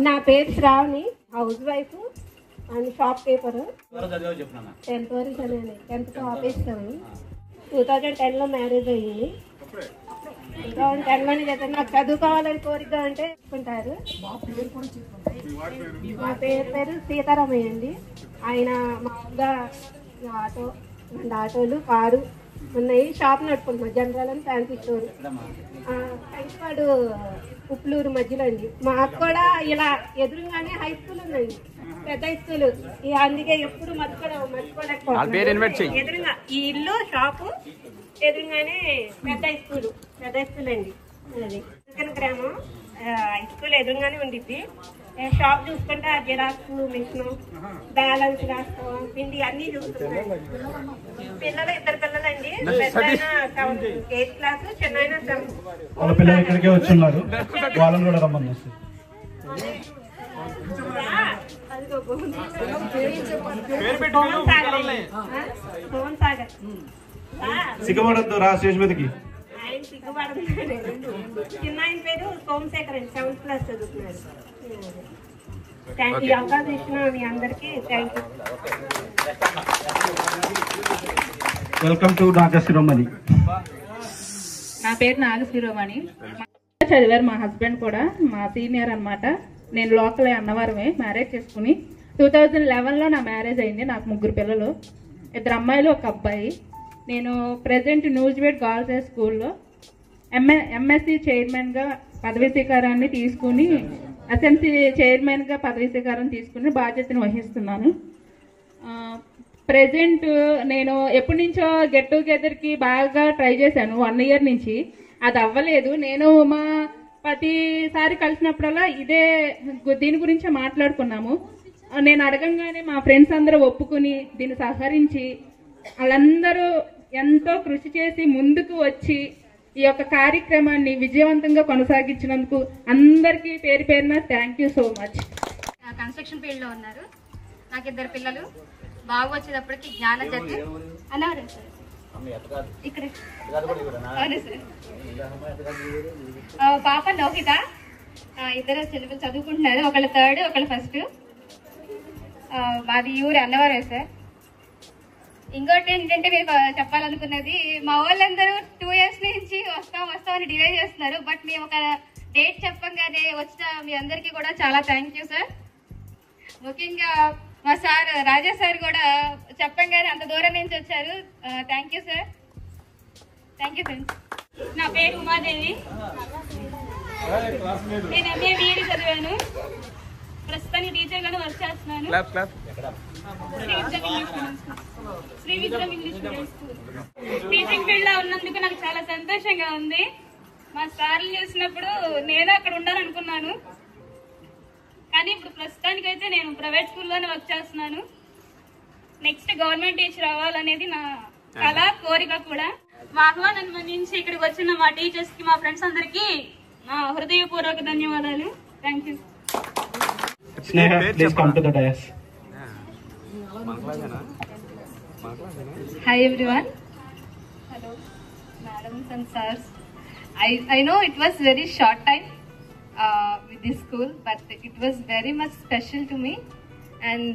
నా పేరు Shravani, housewife and shopkeeper. 10th వరకు చదివాను. 10th ఆపేస్తాను. 2010లో మ్యారేజ్ అయ్యింది. 2010లోనే చదివాను. నాకు చదువుకోవాలని కోరిక అంటే చెప్పుకుంటారు. మా పేరు సీతారామయ్య అండి. ఆయన మామూలుగా ఆటోలు, కారు ఉన్నాయి. షాప్ నడుపుకుంటున్నాం, జనరల్ అండ్ ఫ్యాన్సీ స్టోర్. హైస్పాడు ఉప్లూరు మధ్యలో అండి. మాకు కూడా ఇలా ఎదురుగానే హై స్కూల్ ఉందండి, పెద్ద హై స్కూల్. అందుకే ఎప్పుడు మర్చిపోలేకపోతున్నాం. ఎదురుగా ఈ ఇల్లు, షాపు ఎదురుగానే పెద్ద హై స్కూల్ అండి. అది గ్రామం. హై స్కూల్ ఎదురుగానే ఉండిద్ది. షాప్ చూసుకుంటే జిరాక్స్ మిషన్, బ్యాలెన్స్ రాసుకోవడం, పిండి అన్ని చూసుకుంటాం. పిల్లలు 2 పిల్లలండి. పెద్ద 8th క్లాస్, చిన్న 7th. వాళ్ళ పిల్లలు ఇక్కడికే వచ్చున్నారు, వాళ్ళని కూడా రమ్మని. సిగ్గుపడద్దు, రా స్టేజ్ మీదకి. ఆయన సిగ్గుపడుతున్నాడు. చిన్న ఆయన పేరు సోమశేఖర్ అండి, 7th క్లాస్ చదువుతున్నారు. ఈ అవకాశం ఇచ్చిన మీ అందరికీ thank you. Welcome to Nagasiromani. నా పేరు నాగశిరోమణి. చదివారు మా హస్బెండ్ కూడా, మా సీనియర్ అనమాట. నేను లోకల్ అన్నవరమే మ్యారేజ్ చేసుకుని 2011లో నా మ్యారేజ్ అయింది. నాకు 3 పిల్లలు, 2 అమ్మాయిలు, 1 అబ్బాయి. నేను ప్రెజెంట్ న్యూజివేడ్ గర్ల్స్ హై స్కూల్లో ఎంఎస్సి చైర్మన్గా పదవీ స్వీకారాన్ని తీసుకుని, ఎస్ఎంసీ చైర్మన్గా పదవీ స్వీకారం తీసుకుని బాధ్యతను వహిస్తున్నాను. ప్రెజెంట్ నేను ఎప్పటి నుంచో గెట్ టుగెదర్కి బాగా ట్రై చేశాను, 1 year నుంచి. అది అవ్వలేదు. నేను మా ప్రతిసారి కలిసినప్పుడల్లా దీని గురించే మాట్లాడుకున్నాము. నేను అడగంగానే మా ఫ్రెండ్స్ అందరూ ఒప్పుకుని దీన్ని సహకరించి వాళ్ళందరూ ఎంతో కృషి చేసి ముందుకు వచ్చి ఈ యొక్క కార్యక్రమాన్ని విజయవంతంగా కొనసాగించినందుకు అందరికీ పేరు పేరున thank you so much. Construction field లో ఉన్నారు. నాకు 2 పిల్లలు. బాగా వచ్చేటప్పటికి జ్ఞాన జ్యోతి అన్నారు సార్. ఇక్కడ అవును సార్. పాప లోహిత. 2 చిన్నపిల్లలు చదువుకుంటున్నారు. ఒకళ్ళు 3rd, ఒకళ్ళు 1st. మాది ఊరు అన్నవరం సార్. ఇంకోటి ఏంటంటే మీకు చెప్పాలనుకున్నది, మా వాళ్ళందరూ 2 years నుంచి వస్తామని డిలే చేస్తున్నారు. బట్ మేము ఒక డేట్ చెప్పంగానే వచ్చిన మీ అందరికీ కూడా చాలా థ్యాంక్ యూ సార్. ముఖ్యంగా మా సార్ రాజా సార్ కూడా చెప్పంగానే అంత దూరం నుంచి వచ్చారు. Thank you sir. Thank you friends. నా పేరు ఉమాదేవి. నేను ఎంఏ బీఈడి చదివాను. ప్రస్తుతానికి టీచర్గానే వర్క్ చేస్తున్నాను. Sri Vidyam English medium school. Teaching field లో ఉన్నందుకు నాకు చాలా సంతోషంగా ఉంది. మా సార్లు చూసినప్పుడు నేను అక్కడ ఉండాలనుకున్నాను, కానీ ఇప్పుడు ప్రస్తుతానికైతే నేను ప్రైవేట్ స్కూల్లోనే వర్క్ చేస్తున్నాను. నెక్స్ట్ గవర్నమెంట్ టీచర్ అవ్వాలనేది నా కళ, కోరిక కూడా. మా ఆహ్వానాన్ని మన్నించి ఇక్కడికి వచ్చిన మా టీచర్స్ కి, మా ఫ్రెండ్స్ అందరికి నా హృదయపూర్వక ధన్యవాదాలు. Thank you. Hi everyone. Hello, madams and sirs. I know it was very short time with this school, but it was very much special to me. And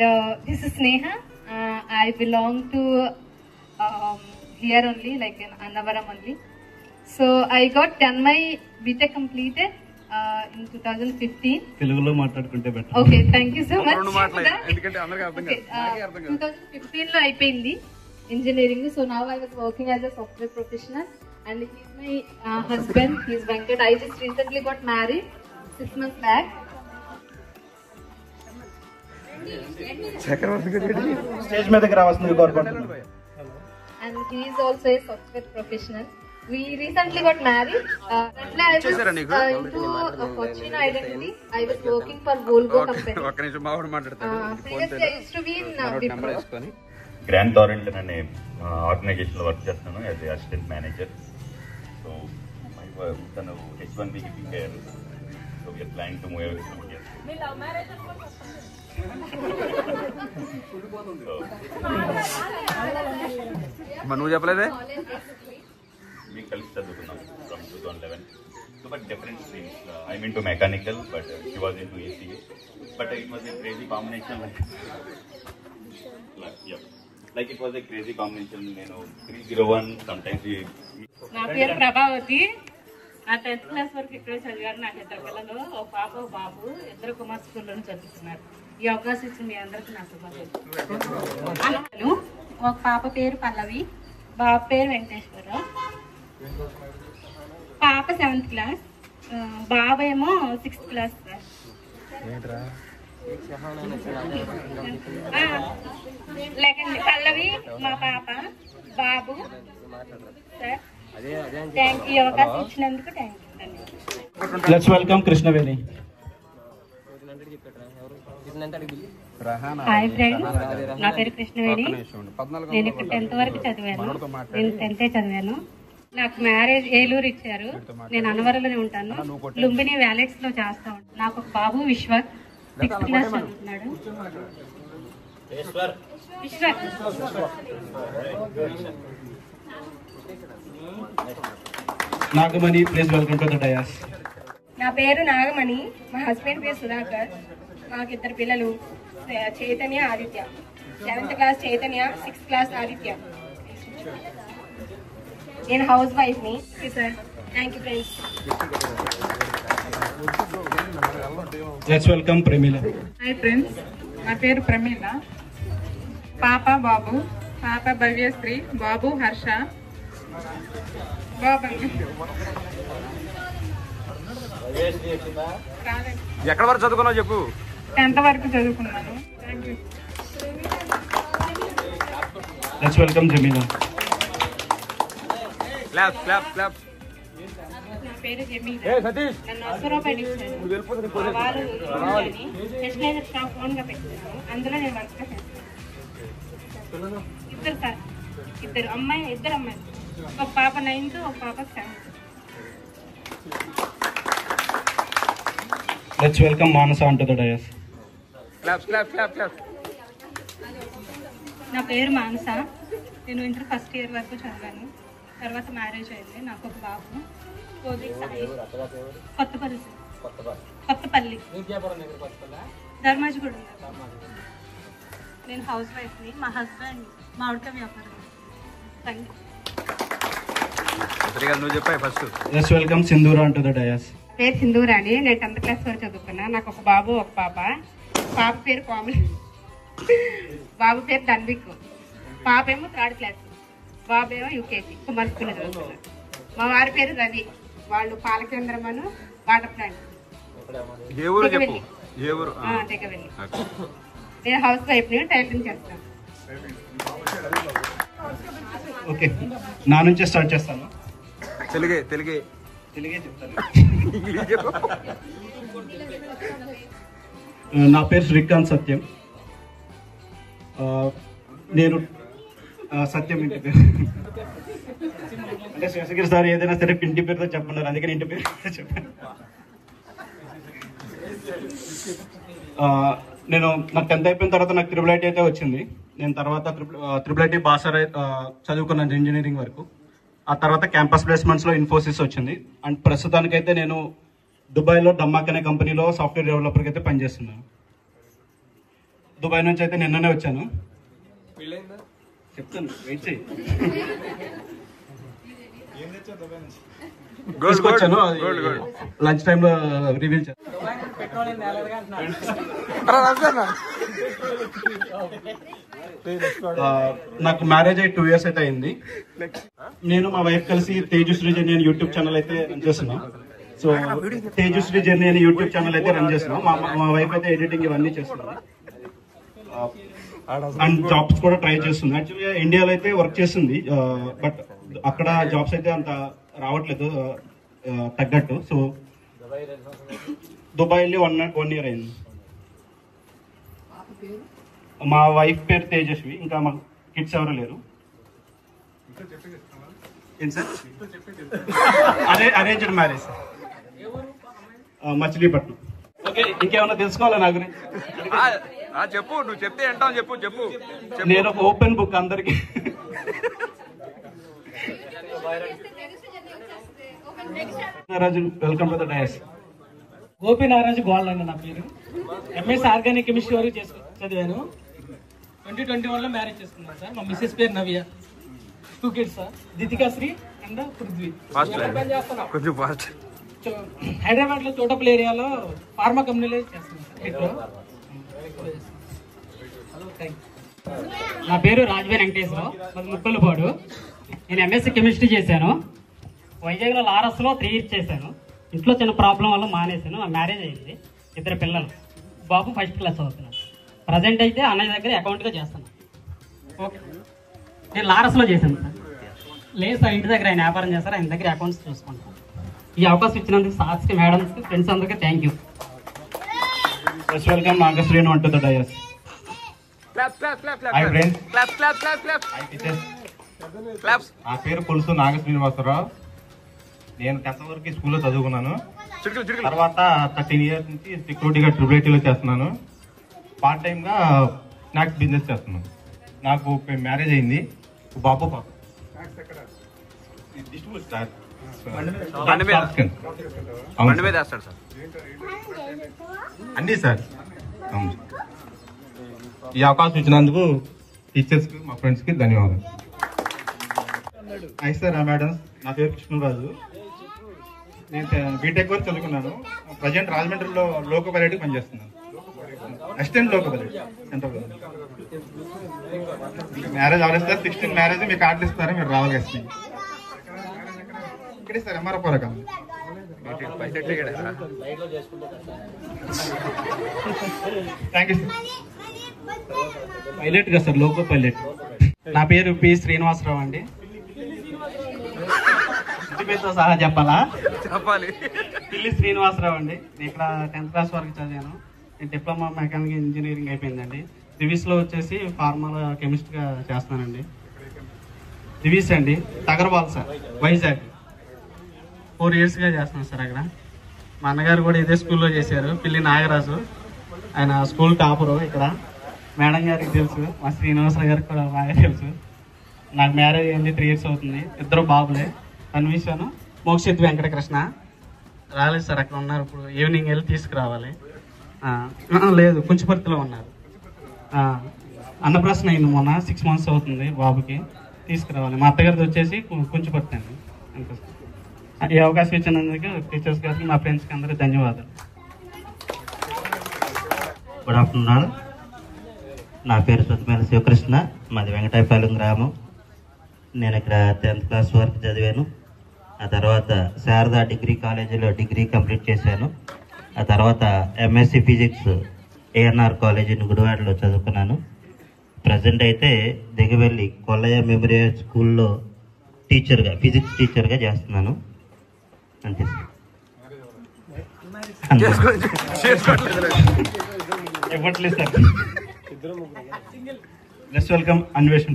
this is Sneha. I belong to here only, like in Annavaram only. So I got done my BTech completed in 2015. Telugulo maatladukunte better. Okay, thank you so much. Endukante andarku ardham kaadu. 2015 lo ayipindi engineering. So now I was working as a software professional, and he is my husband. He is Venkat. I just recently got married 6 months back. Stage meedaki ravalsindi కోరుకుంటున్నాను. And he is also a software professional. We recently got married. I was into Cochin identity. I was working for Volvo company. Previously I used to be in Wipro. Grand Torrent అనే organisation లో work చేస్తున్నాను as a assistant manager. So తను H1B కి pick అయ్యారు. So we are planning to move everything. నువ్వు చెప్పలేదే? మేము కలిసి చదువుకున్నాం from 2011. So, but different streams. I'm into mechanical, but she was into ACA. But it was a crazy combination. Like it was a crazy combination. 301. Sometimes we. నా పేరు ప్రభావతి. నా 10th class వరకు ఇక్కడే చదివారు. నాకు 2 పిల్లలు, ఒక పాప ఒక బాబు, 2 కుమార్ స్కూల్లోనే చదువుతున్నారు. ఈ అవకాశం ఇచ్చిన మీ అందరికీ నా శుభాకాంక్షలు. ఒక పాప పేరు పల్లవి, బాబు పేరు వెంకటేశ్వరరావు. పాప 7th క్లాస్, బాబు ఏమో 6th క్లాస్ సార్. లేకండి పల్లవి మా పాప, బాబు సార్. థ్యాంక్ యూ, అవకాశం ఇచ్చినందుకు thank you. Let's welcome Krishnaveni. Hi friends, నా పేరు కృష్ణవేణి. నేను ఇక్కడ 10th వరకు చదివాను. నేను 10th చదివాను. నాకు మ్యారేజ్ ఏలూరు ఇచ్చారు. నేను అనవరంలోనే ఉంటాను. లుంబిని వ్యాలెక్స్ లో చేస్తా ఉంటాను. నాకు ఒక బాబు విశ్వక్ 6th క్లాస్ చదువుతున్నాడు. Vishwak Nagamani, please welcome to the dais. నా పేరు నాగమణి, మా హస్బెండ్ పేరు సుధాకర్. మాకు 2 పిల్లలు, Chaitanya, Aditya. 7th class Chaitanya, 6th class Aditya. నేను హౌస్ వైఫ్ ని sir. Thank you friends. Let's welcome Pramila. Hi friends, నా పేరు ప్రమీల. పాప బాబు, పాప భవ్యశ్రీ, బాబు హర్ష. బాబు ఎక్కడ వరకు చదువుకున్నావు చెప్పు. 10th వరకు చదువుకున్నాను. Thank you. Let's welcome Jamila. Clap clap clap. నా పేరు జమీలా. నన్ను అసురాపేట ఇచ్చారు. మా వాళ్ళు స్టేషనరీ షాప్ ఓన్ గా పెట్టారు. అందులో నేను వర్క్ చేస్తాను. 2 సార్, 2 అమ్మాయిలు. ఒక పాప 9th, ఒక పాప 7th. Let's welcome Manasa unto the dais. Clap clap clap clap. నా పేరు మానస. నేను ఇంటర్ ఫస్ట్ ఇయర్ వరకు చదివాను. తర్వాత మ్యారేజ్ అయింది. నాకు ఒక బాబు. కొత్తపల్లి సార్. కొత్తపల్లి ధర్మాజిగూడ. నేను హౌస్ వైఫ్ని. మా హస్బెండ్ మామిడికాయ వ్యాపారం. Thank you. నువ్వు చెప్పాయి ఫస్ట్. లెట్స్ వెల్కమ్ సింధూర అంటు ద డయాస్. పేరు సింధూరాణి. నేను 10th క్లాస్ వరకు చదువుకున్నా. నాకు ఒక బాబు, ఒక పాప. పాప పేరు కోమలి, బాబు పేరు ధన్విక్. పాప ఏమో 3rd క్లాస్, బాబు ఏమో UKG కుమార్ స్కూల్ చదువుతున్నారు. మా వారి పేరు రవి. వాళ్ళు పాలకేంద్రమను వాటర్ ప్లాంట్. ఏ ఊరు చెప్పు. ఏ ఊరు? దగ్గరవెల్లి. నేను హౌస్ వైఫ్ని, టైలరింగ్ చేస్తాను. ఓకే, నా నుంచే స్టార్ట్ చేస్తాను. తెలుగే తెలుగే తెలుగే చెప్తాను. నా పేరు శ్రీకాంత్ సత్యం. నేను సత్యం ఇంటి పేరు అంటే శేషగిరి సార్ ఏదైనా సరే ఇంటి పేరుతో చెప్పన్నారు, అందుకని ఇంటి పేరు చెప్పాను. నేను నాకు 10th అయిపోయిన తర్వాత నాకు IIIT అయితే వచ్చింది. నేను తర్వాత IIIT బాసర చదువుకున్నాను ఇంజనీరింగ్ వరకు. ఆ తర్వాత క్యాంపస్ ప్లేస్మెంట్స్లో ఇన్ఫోసిస్ వచ్చింది. అండ్ ప్రస్తుతానికైతే నేను దుబాయ్లో డమ్మాక్ అనే కంపెనీలో సాఫ్ట్వేర్ డెవలపర్కి అయితే పనిచేస్తున్నాను. దుబాయ్ నుంచి అయితే నిన్ననే వచ్చాను. చెప్తాను, వెయిట్ చేయి. తీసుకొచ్చాను, లంచ్ టైంలో రివీల్ చేస్తాను. నాకు మ్యారేజ్ అయ్యి 2 years అయితే అయింది. నేను మా వైఫ్ కలిసి తేజశ్రీ జర్నీ అని యూట్యూబ్ ఛానల్ అయితే రన్ చేస్తున్నాం. సో తేజశ్రీ జర్నీ అని యూట్యూబ్ ఛానల్ అయితే రన్ చేస్తున్నాం. మా వైఫ్ అయితే ఎడిటింగ్ ఇవన్నీ చేస్తున్నాం. అండ్ జాబ్స్ కూడా ట్రై చేస్తుంది. యాక్చువల్గా ఇండియాలో అయితే వర్క్ చేస్తుంది, బట్ అక్కడ జాబ్స్ అయితే అంత రావట్లేదు తగ్గట్టు. సో దుబాయ్ వెళ్ళి 1 year అయింది. మా వైఫ్ పేరు తేజస్వి. ఇంకా మా కిడ్స్ ఎవరు లేరు. Arranged marriage, Machilipatnam. ఓకే, ఇంకేమైనా తెలుసుకోవాలా నా గురించి? చెప్పు, నువ్వు చెప్తే ఏంటావు. చెప్పు చెప్పు. నేను ఒక ఓపెన్ బుక్ అందరికి. Nagaraju, welcome to the dais. Gopi Nagaraju Gold అండి నా పేరు. ఎంఎస్ ఆర్గానిక్ కెమిస్ట్రీ వరకు చదివాను. 2021లో మ్యారేజ్ చేసుకున్నాను సార్. మా మిస్సెస్ పేరు Navya. 2 kids sir, Dithika Sri and Prithvi. Hyderabad లో చోటపల్లి ఏరియాలో ఫార్మా కంపెనీలో చేస్తున్నాను సార్. హెడ్. నా పేరు రాజవే వెంకటేశ్వరరావు, మాది ముక్కలపాడు. నేను ఎంఎస్సీ కెమిస్ట్రీ చేశాను. వైజాగ్లో లారస్లో 3 years చేశాను. ఇంట్లో చిన్న ప్రాబ్లం వల్ల మానేశాను. నా మ్యారేజ్ అయింది, 2 పిల్లలు. బాబు 1st class చదువుతున్నాను. ప్రజెంట్ అయితే అన్నయ్య దగ్గర అకౌంట్గా చేస్తాను. ఓకే, నేను లారస్లో చేశాను సార్. లేదు సార్, ఇంటి దగ్గర ఆయన వ్యాపారం చేస్తారు, ఆయన దగ్గర అకౌంట్స్ చూసుకుంటాను. ఈ అవకాశం ఇచ్చినందుకు సార్స్కి, మేడమ్స్కి, ఫ్రెండ్స్ అందరికీ థ్యాంక్ యూ. వెల్కమ్ నాగశ్రీను అంటూ the dais. Hi friends, hi teachers. నా పేరు కొలుసు నాగ శ్రీనివాసరావు. నేను 10th వరకు స్కూల్లో చదువుకున్నాను. తర్వాత 13 years నుంచి సెక్యూరిటీగా ట్రిపుల్ చేస్తున్నాను. పార్ట్ టైంగా స్నాక్స్ బిజినెస్ చేస్తున్నాను. నాకు మ్యారేజ్ అయింది, బాబు పాప. అన్నీ సార్. ఈ అవకాశం ఇచ్చినందుకు టీచర్స్కి, మా ఫ్రెండ్స్కి ధన్యవాదాలు. Hi sir, madam. నా పేరు కృష్ణరాజు. నేను బీటెక్ వరకు చదువుకున్నాను. ప్రజెంట్ రాజమండ్రిలో లోకో పైలట్ పనిచేస్తున్నాను. Assistant loco pilot centre. Marriage అవ్వలేదు సార్. 16 మ్యారేజ్. మీకు కార్డులు ఇస్తారు, మీరు రావాలి కదా. ఇక్కడే సార్, ఎంఆర్ఓ రకం. Thank you sir. పైలట్ కదా సార్, లోకో పైలట్. నా పేరు పి శ్రీనివాసరావు అండి. ఇంటి పేరుతో సహా చెప్పాలా? చెప్పాలి. పిల్లి శ్రీనివాసరావు అండి. నేను ఇక్కడ 10th class వరకు చదివాను. నేను డిప్లొమా మెకానికల్ ఇంజనీరింగ్ అయిపోయిందండి. దివీస్లో వచ్చేసి ఫార్మల్ కెమిస్ట్రీగా చేస్తానండి. దివీస్ అండి, తగరబాల్ సార్, వైజాగ్. 4 yearsగా చేస్తున్నాను సార్ అక్కడ. మా అన్నగారు కూడా ఇదే స్కూల్లో చేశారు, పిల్లి నాగరాజు. ఆయన స్కూల్ టాపరు ఇక్కడ. మేడం గారికి తెలుసు, మా శ్రీనివాసరావు గారికి కూడా బాగా తెలుసు. నాకు మ్యారేజ్ అయింది, 3 years అవుతుంది. 2 బాబులే, కన్విషను, మోక్షిత్ వెంకటకృష్ణ. రాలేదు సార్, అక్కడ ఉన్నారు. ఇప్పుడు ఈవినింగ్ వెళ్ళి తీసుకురావాలి. లేదు, కుంచుపర్తిలో ఉన్నారు. అన్నప్రాసన అయింది మొన్న, 6 months అవుతుంది బాబుకి. తీసుకురావాలి. మా అత్తగారిది వచ్చేసి కుంచుపర్తి అండి. ఈ అవకాశం ఇచ్చినందుకు టీచర్స్ గారికి, మా ఫ్రెండ్స్కి అందరికీ ధన్యవాదాలు. Good afternoon. నా పేరు సుతమేల శివకృష్ణ, మాది వెంకటాయపాలెం గ్రామం. నేను ఇక్కడ 10th class వరకు చదివాను. ఆ తర్వాత శారదా డిగ్రీ కాలేజీలో డిగ్రీ కంప్లీట్ చేశాను. ఆ తర్వాత ఎంఎస్సి ఫిజిక్స్ ఏఎన్ఆర్ కాలేజీ గుడివాడలో చదువుకున్నాను. ప్రజెంట్ అయితే దిగవెల్లి కొల్లయ్య మెమోరియల్ స్కూల్లో టీచర్గా, ఫిజిక్స్ టీచర్గా చేస్తున్నాను. అంతే సార్. ఇవ్వట్లేదు సార్. జస్ట్ వెల్కమ్ అన్వేషణ.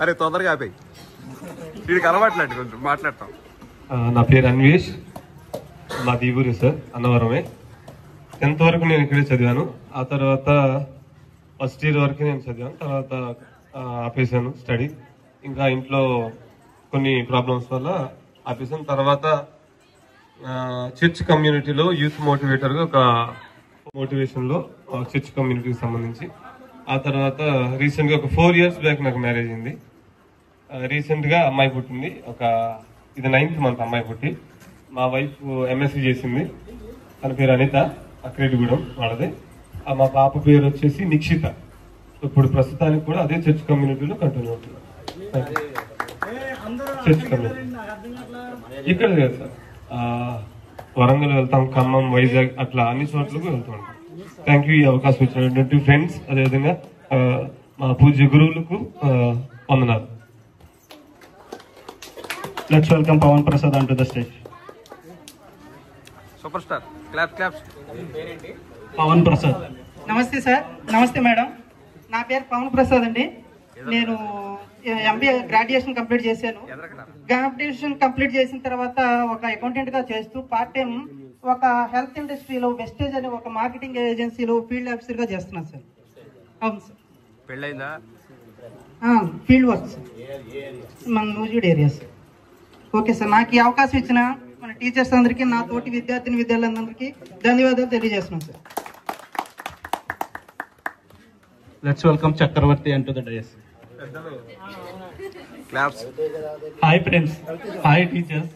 అరే తొందరగా ఆపేయి, వీడికి అలవాట్లేదు కొంచెం మాట్లాడతాం. నా పేరు అన్వేష్, మాది ఊరు సార్, అన్నవరమే. 10th వరకు నేను ఇక్కడే చదివాను. ఆ తర్వాత ఫస్ట్ ఇయర్ వరకు నేను చదివాను. తర్వాత ఆపేసాను స్టడీ. ఇంకా ఇంట్లో కొన్ని ప్రాబ్లమ్స్ వల్ల ఆపేసాను. తర్వాత చర్చ్ కమ్యూనిటీలో యూత్ మోటివేటర్గా ఒక మోటివేషన్లో చర్చ్ కమ్యూనిటీకి సంబంధించి. ఆ తర్వాత రీసెంట్గా ఒక 4 years బ్యాక్ నాకు మ్యారేజ్ అయింది. రీసెంట్గా అమ్మాయి పుట్టింది. ఇది 9th month అమ్మాయి పుట్టి. మా వైఫ్ ఎంఎస్సీ చేసింది. తన పేరు అనిత, అక్రేటిగూడెం వాళ్ళది. మా పాప పేరు వచ్చేసి నిక్షిత. ఇప్పుడు ప్రస్తుతానికి కూడా అదే చర్చ్ కమ్యూనిటీలో కంటిన్యూ అవుతుంది. చర్చ్ కమ్యూనిటీ ఇక్కడ లేదు సార్. వరంగల్ వెళ్తాం, ఖమ్మం, వైజాగ్, అట్లా అన్ని చోట్లకు వెళ్తూ ఉంటాం. థ్యాంక్ యూ ఈ అవకాశం ఇచ్చినటువంటి ఫ్రెండ్స్, అదేవిధంగా మా పూజ్య గురువులకు వందనాలు. Let's welcome Pavan Prasad onto the stage. Superstar. Clap claps. Pavan Prasad. నమస్తే సార్. నమస్తే మేడం. నా పేరు పవన్ ప్రసాద్ అండి. నేను ఎంబీఏ గ్రాడ్యుయేషన్ కంప్లీట్ చేశాను. గ్రాడ్యుయేషన్ కంప్లీట్ చేసిన తర్వాత ఒక అకౌంటెంట్గా చేస్తూ పార్ట్ టైం ఒక హెల్త్ ఇండస్ట్రీలో వెస్టేజ్ అనే ఒక మార్కెటింగ్ ఏజెన్సీలో ఫీల్డ్ ఆఫీసర్గా చేస్తున్నాను సార్. అవును సార్. పెళ్ళైందా? ఫీల్డ్ వర్క్ సార్, మన Nuzvid area sir. Okay sir, నాకు ఈ అవకాశం ఇచ్చిన మన టీచర్స్ అందరికీ, నా తోటి విద్యార్థులందరికీ ధన్యవాదాలు తెలియజేస్తున్నాను సార్. లెట్స్ వెల్కమ్ చక్రవర్తి అంటూ the dais. Hi friends, hi teachers.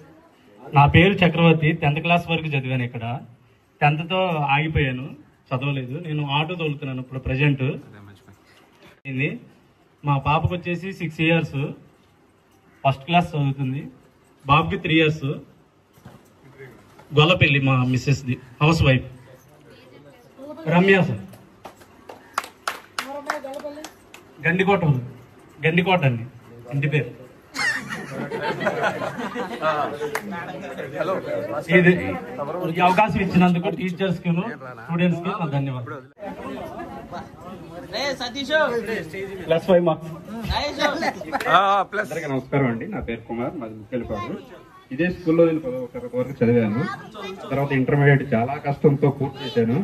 నా పేరు చక్రవర్తి. 10th క్లాస్ వరకు చదివాను ఇక్కడ. 10th ఆగిపోయాను, చదవలేదు. నేను ఆటో తోలుతున్నాను ఇప్పుడు ప్రజెంట్. మా పాపకు వచ్చేసి 6 years, ఫస్ట్ క్లాస్ చదువుతుంది. బాబుకి 3 years. గొల్లపల్లి మా మిస్సెస్ది, housewife Ramya sir. Gandikota అండి ఇంటి పేరు. ఇది ఈ అవకాశం ఇచ్చినందుకు టీచర్స్ కి స్టూడెంట్స్ కి నా ధన్యవాదాలు. అందరికీ నమస్కారం అండి. నా పేరు కుమార్, మాది ముఖ్యపాడు. ఇదే స్కూల్లో నేను 11వ వరకు చదివాను. తర్వాత ఇంటర్మీడియట్ చాలా కష్టంతో పూర్తి చేశాను.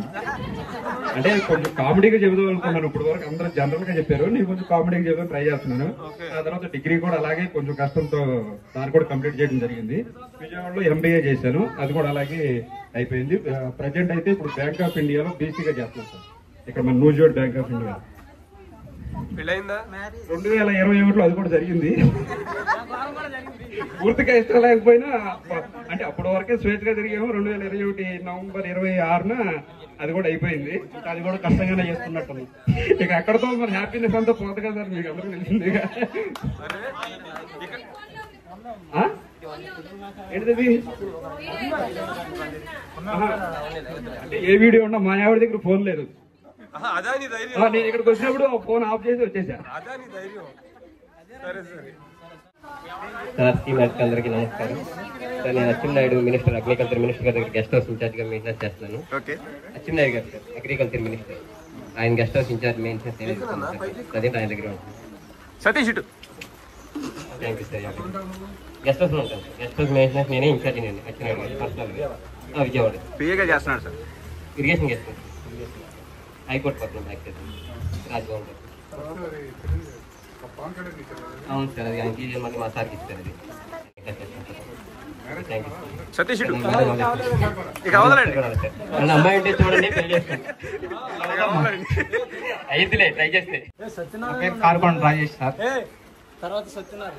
అంటే కొంచెం కామెడీగా చెబుదాం అనుకున్నాను. ఇప్పుడు వరకు అందరూ జనరల్ గా చెప్పారు, నేను కొంచెం కామెడీగా చెబుదాం ట్రై చేస్తున్నాను. ఆ తర్వాత డిగ్రీ కూడా అలాగే కొంచెం కష్టంతో దాన్ని కూడా కంప్లీట్ చేయడం జరిగింది. విజయవాడలో MBA చేశాను, అది కూడా అలాగే అయిపోయింది. ప్రజెంట్ అయితే ఇప్పుడు బ్యాంక్ ఆఫ్ ఇండియాలో BCగా చేస్తున్నాను సార్. ఇక్కడ మన న్యూజిలాండ్ బ్యాంక్ ఆఫ్ ఇండియా. 2021లో అది కూడా జరిగింది. పూర్తిగా ఇష్టం లేకపోయినా అంటే అప్పటి వరకే స్వేచ్ఛగా తిరిగాము. 2021 నవంబర్ 26న అది కూడా అయిపోయింది. అది కూడా కష్టంగానే చేసుకున్నట్టుంది. ఇక అక్కడతో మన హ్యాపీనెస్ అంతా పోతుంది కదా సార్, మీకు అందరికీ తెలిసింది. ఏంటిది అంటే ఏ వీడియో ఉన్నా మా ఆవిడ దగ్గర ఫోన్ లేదు. నేను ఇక్కడికి వచ్చినప్పుడు ఫోన్ ఆఫ్ చేసి వచ్చేసా. అందరికీ నమస్కారం సార్. నేను అచ్చెన్నాయుడు మినిస్టర్, అగ్రికల్చర్ మినిస్టర్ గారి దగ్గర గెస్ట్ హౌస్ ఇన్ఛార్జ్ గా మెయింటెనెన్స్ చేస్తున్నాను. అచ్చెన్నాయుడు గారు సార్, అగ్రికల్చర్ మినిస్టర్. ఆయన గెస్ట్ హౌస్ ఇన్ఛార్జ్ మెయింటెనెన్స్ అదే ఆయన దగ్గర ఉంటుంది. Thank you sir. Guest house లో ఉంటాను. గెస్ట్ హౌస్ మెయింటెనెన్స్ నేనే ఇన్ఛార్జ్. నేను అచ్చెన్నాయుడు గారు పర్సనల్ విజయవాడ చేస్తున్నాడు sir. Irrigation guest house high court పక్కన బ్యాక్ రాజ్భవన్. అవును సార్, అది అంకీ మళ్ళీ మా సార్కి ఇస్తారు. అది అమ్మాయి ఉంటే చూడండి, పెళ్లి చేస్తాను. అయిద్దిలే, ట్రై చేస్తే. కార్కొండ రాజేష్ సార్.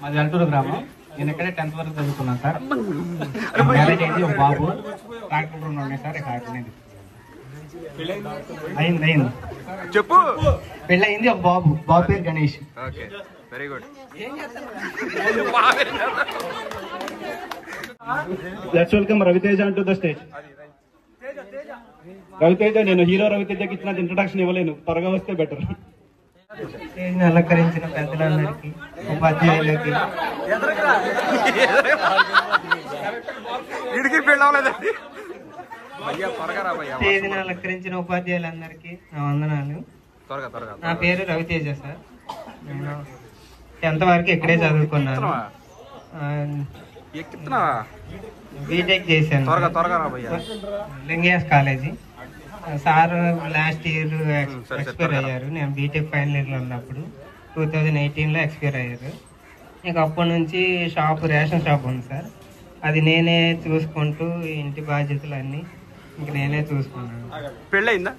మాది అల్టూరు గ్రామం. నేను ఇక్కడే 10th వరకు చదువుకున్నాను సార్. మ్యారేజ్ అయింది, ఒక బాబు. ట్రాక్టర్ ఉన్నాయి సార్. ఇక్కడ అయింది చెప్పు. పెళ్ళయింది, ఒక బాబు పేరు Ganesh. Very good. Let's welcome Raviteja onto the stage. Raviteja, నేను హీరో రవితేజకి ఇచ్చినంత ఇంట్రొడక్షన్ ఇవ్వలేను, త్వరగా వస్తే బెటర్. స్టేజ్ని అలంకరించిన పెద్దలందరికీ, ఉపాధ్యాయులకి, స్టేజ్ని అలంకరించిన ఉపాధ్యాయులందరికీ నా వందనాలు. నా పేరు రవితేజ సార్. నేను 10th వరకు ఇక్కడే చదువుకున్నాను. బీటెక్ చేశాను Lingayas college. Sir last year expire అయ్యారు. నేను బీటెక్ ఫైనల్ ఇయర్లో ఉన్నప్పుడు 2018లో ఎక్స్పైర్ అయ్యారు. ఇంకా అప్పటి నుంచి రేషన్ షాప్ ఉంది సార్. అది నేనే చూసుకుంటూ ఇంటి బాధ్యతలు అన్నీ ఇంక నేనే చూసుకున్నాను. పెళ్ళయిందా?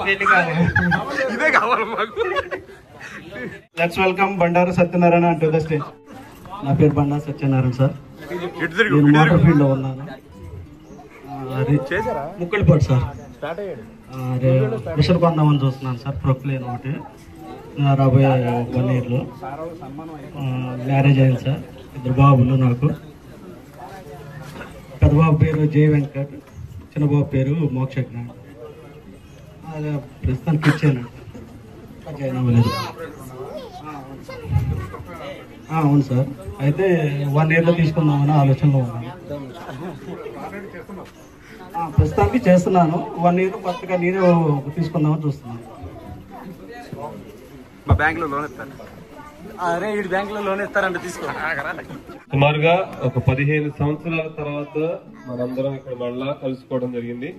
పెళ్లి కాలేదు. ఇదే కావాలి మాకు. లెట్స్ వెల్కమ్ బండారు సత్యనారాయణ అంటూ ద స్టేజ్. నా పేరు బండారు సత్యనారాయణ సార్. నేను మోటార్ ఫీల్డ్ లో ఉన్నాను. ముక్కడిపాటు సార్. మిషన్ కొందామని చూస్తున్నాను సార్. ప్రొక్లేన్ ఒకటి రాబోయే 1 yearలో. మ్యారేజ్ అయింది సార్. 2 బాబులు నాకు. పెద్ద బాబు పేరు జై వెంకట్, చిన్న బాబు పేరు మోక్షజ్ఞ. ప్రస్తుతానికి ఇచ్చాను, జాయిన్ అవ్వలేదు. అవును సార్. అయితే 1 yearలో తీసుకుందామని ఆలోచనలో ఉన్నాను. ప్రస్తుతానికి చేస్తున్నాను. 1 year కొత్తగా నేను తీసుకుందామని చూస్తున్నాను. మా బ్యాంక్ లో లోన్ ఇస్తారు. అరే ఈ బ్యాంక్ లో లోన్ ఇస్తారంటే తీసుకో. సుమారుగా ఒక 15 సంవత్సరాల తర్వాత మనందరం ఇక్కడ మళ్ళా కలుసుకోవడం జరిగింది.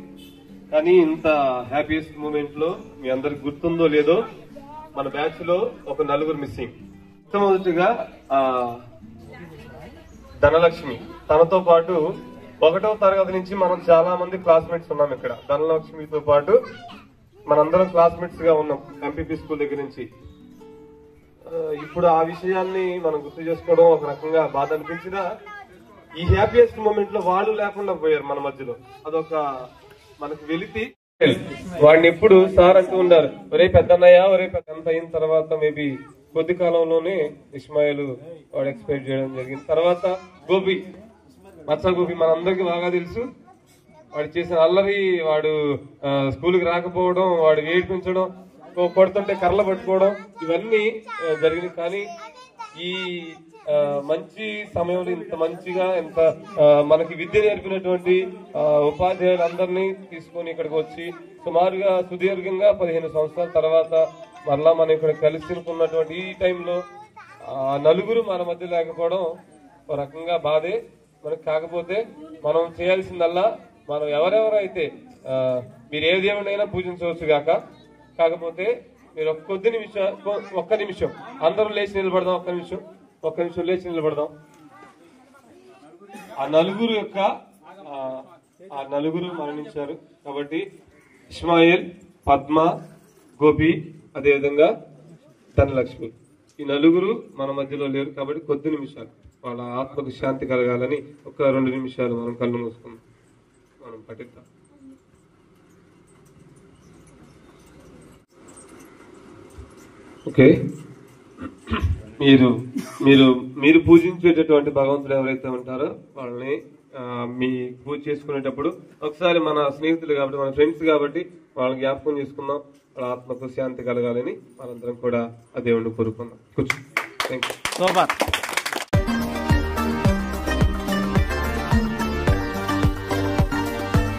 కానీ ఇంత హ్యాపీయెస్ట్ మూమెంట్ లో మీ అందరికి గుర్తుందో లేదో, మన బ్యాచ్ లో ఒక 4 మిస్సింగ్. మొట్టమొదటిగా ధనలక్ష్మి. తనతో పాటు 1వ తరగతి నుంచి మనం చాలా మంది క్లాస్మేట్స్ ఉన్నాం ఇక్కడ. ధనలక్ష్మితో పాటు మనందరం క్లాస్మేట్స్ గా ఉన్నాం ఎంపీపీ స్కూల్ దగ్గర నుంచి. ఇప్పుడు ఆ విషయాన్ని మనం గుర్తు చేసుకోవడం ఒక రకంగా బాధ అనిపించినా ఈ హ్యాపీయెస్ట్ మూమెంట్ లో వాళ్ళు లేకుండా పోయారు మన మధ్యలో. అదొక మనకు వెలితి. వాడిని ఎప్పుడు సార్ అంటూ ఉన్నారు, ఒరే పెద్దన్నయ్య, ఒరే పెద్ద అయిన తర్వాత మేబీ కొద్ది కాలంలోనే ఇస్మాయిల్ వాడు ఎక్స్పెక్ట్ చేయడం జరిగింది. తర్వాత గోపి, మత్స గోపి మనందరికి బాగా తెలుసు. వాడు చేసిన అల్లరి, వాడు స్కూల్కి రాకపోవడం, వాడు ఏడిపించడం, కొడుతుంటే కర్రలు పట్టుకోవడం, ఇవన్నీ జరిగినాయి. కానీ ఈ మంచి సమయంలో ఇంత మంచిగా ఎంత మనకి విద్య నేర్పినటువంటి ఉపాధ్యాయులందరినీ తీసుకొని ఇక్కడికి వచ్చి సుమారుగా సుదీర్ఘంగా 15 సంవత్సరాల తర్వాత మరలా మనం ఇక్కడ కలిసినటువంటి ఈ టైంలో నలుగురు మన మధ్య లేకపోవడం ఒక రకంగా బాధే మనకి. కాకపోతే మనం చేయాల్సిందల్లా మనం ఎవరెవరైతే మీరు ఏ దేవుడైనా పూజించవచ్చు గాక, కాకపోతే మీరు ఒక్క నిమిషం అందరూ లేచి నిలబడదాం. ఒక్క నిమిషం లేచి నిలబడదాం. ఆ నలుగురు మరణించారు కాబట్టి ఇస్మాయిల్, పద్మ, గోపి, అదేవిధంగా ధనలక్ష్మి, ఈ నలుగురు మన మధ్యలో లేరు. కాబట్టి కొద్ది నిమిషాలు వాళ్ళ ఆత్మకు శాంతి కలగాలని ఒక 2 నిమిషాలు మనం కళ్ళు మూసుకుందాం, మనం పఠిద్దాం. ఓకే, మీరు పూజించేటటువంటి భగవంతుడు ఎవరైతే ఉంటారో వాళ్ళని మీ పూజ చేసుకునేటప్పుడు ఒకసారి మన స్నేహితులు కాబట్టి, మన ఫ్రెండ్స్ కాబట్టి వాళ్ళని జ్ఞాపకం చేసుకుందాం. వాళ్ళ ఆత్మకు శాంతి కలగాలని మనందరం కూడా ఆ దేవుణ్ణి కోరుకుందాం. కూర్చో. Thank you.